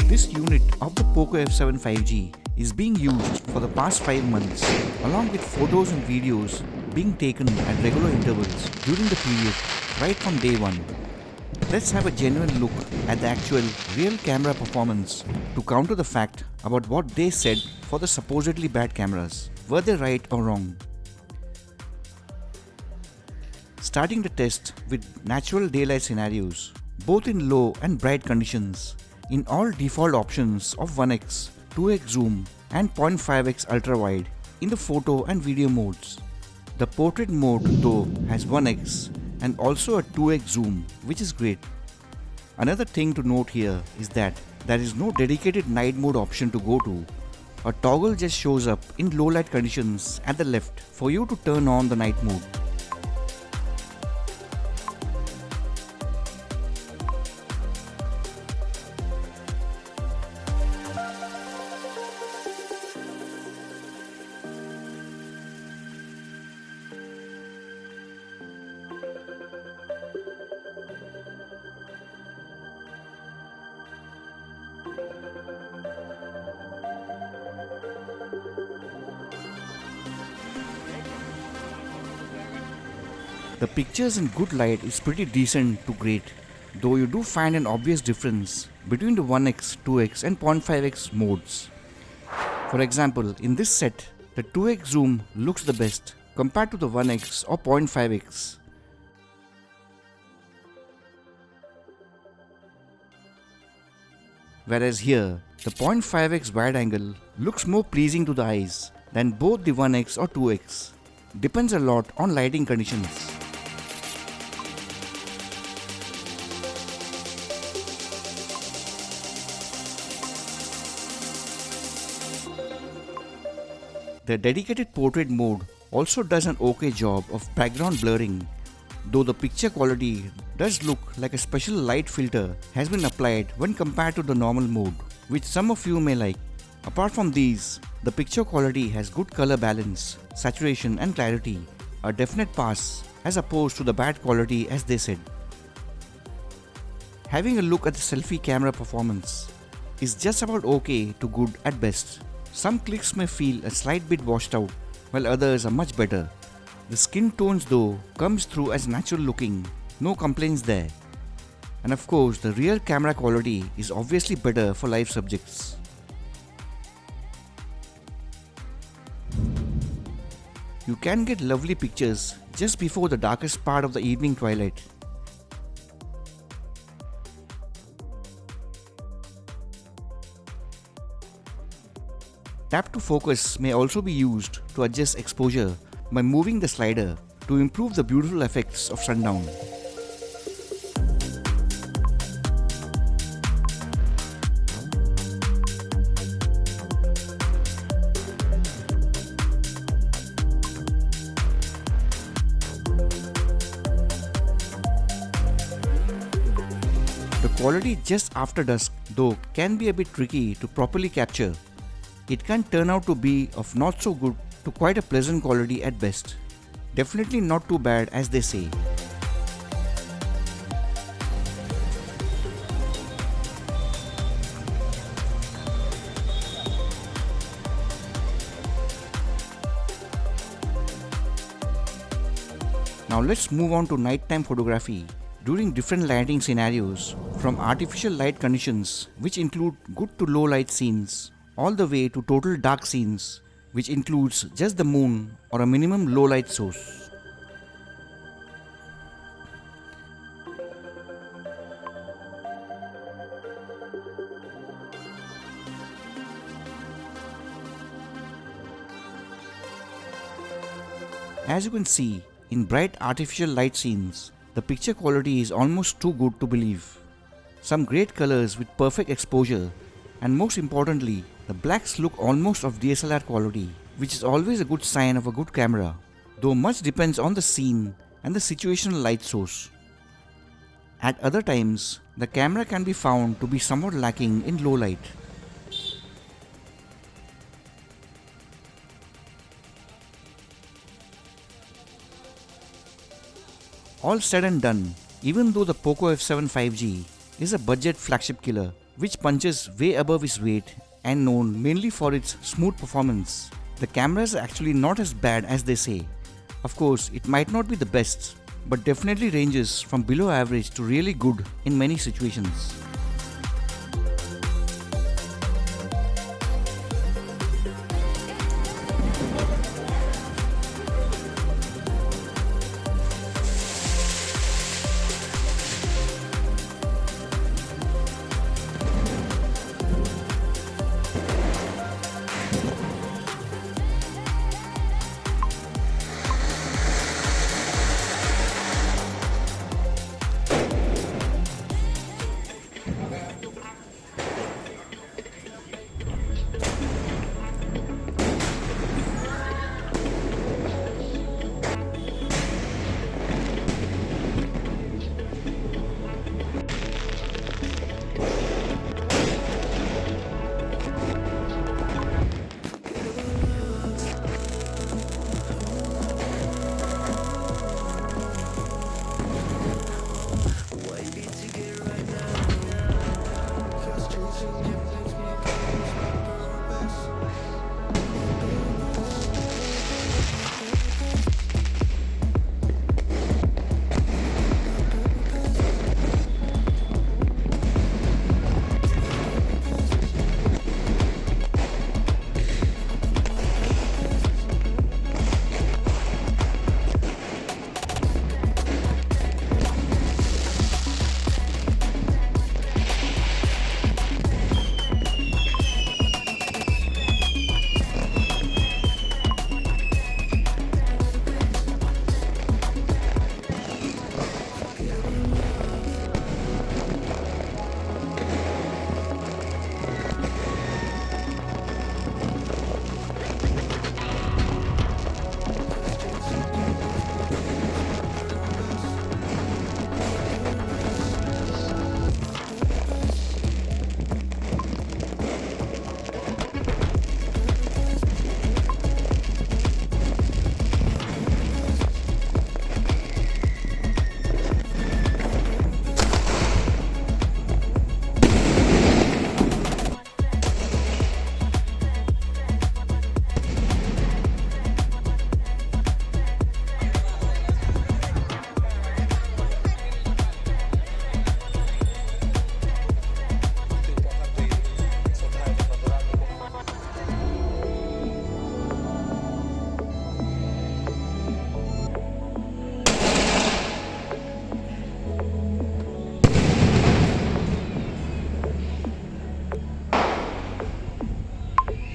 This unit of the Poco F7 5G is being used for the past 5 months, along with photos and videos being taken at regular intervals during the period right from day one. Let's have a genuine look at the actual real camera performance to counter the fact about what they said for the supposedly bad cameras. Were they right or wrong? Starting the test with natural daylight scenarios, both in low and bright conditions, in all default options of 1x, 2x zoom and 0.5x ultra wide in the photo and video modes. The portrait mode though has 1x and also a 2x zoom, which is great. Another thing to note here is that there is no dedicated night mode option to go to. A toggle just shows up in low light conditions at the left for you to turn on the night mode. The pictures in good light is pretty decent to great, though you do find an obvious difference between the 1x, 2x and 0.5x modes. For example, in this set, the 2x zoom looks the best compared to the 1x or 0.5x. Whereas here, the 0.5x wide angle looks more pleasing to the eyes than both the 1x or 2x. Depends a lot on lighting conditions. The dedicated portrait mode also does an okay job of background blurring, though the picture quality does look like a special light filter has been applied when compared to the normal mode, which some of you may like. Apart from these, the picture quality has good color balance, saturation and clarity, a definite pass as opposed to the bad quality as they said. Having a look at the selfie camera performance is just about okay to good at best. Some clicks may feel a slight bit washed out, while others are much better. The skin tones though comes through as natural looking, no complaints there. And of course the real camera quality is obviously better for live subjects. You can get lovely pictures just before the darkest part of the evening twilight. Tap to focus may also be used to adjust exposure by moving the slider to improve the beautiful effects of sundown. The quality just after dusk though can be a bit tricky to properly capture. It can turn out to be of not so good to quite a pleasant quality at best. Definitely not too bad as they say. Now let's move on to nighttime photography during different lighting scenarios, from artificial light conditions which include good to low light scenes, all the way to total dark scenes, which includes just the moon or a minimum low light source. As you can see, in bright artificial light scenes, the picture quality is almost too good to believe. Some great colors with perfect exposure, and most importantly, the blacks look almost of DSLR quality, which is always a good sign of a good camera, though much depends on the scene and the situational light source. At other times, the camera can be found to be somewhat lacking in low light. All said and done, even though the Poco F7 5G is a budget flagship killer, which punches way above its weight and known mainly for its smooth performance. The camera is actually not as bad as they say. Of course, it might not be the best, but definitely ranges from below average to really good in many situations.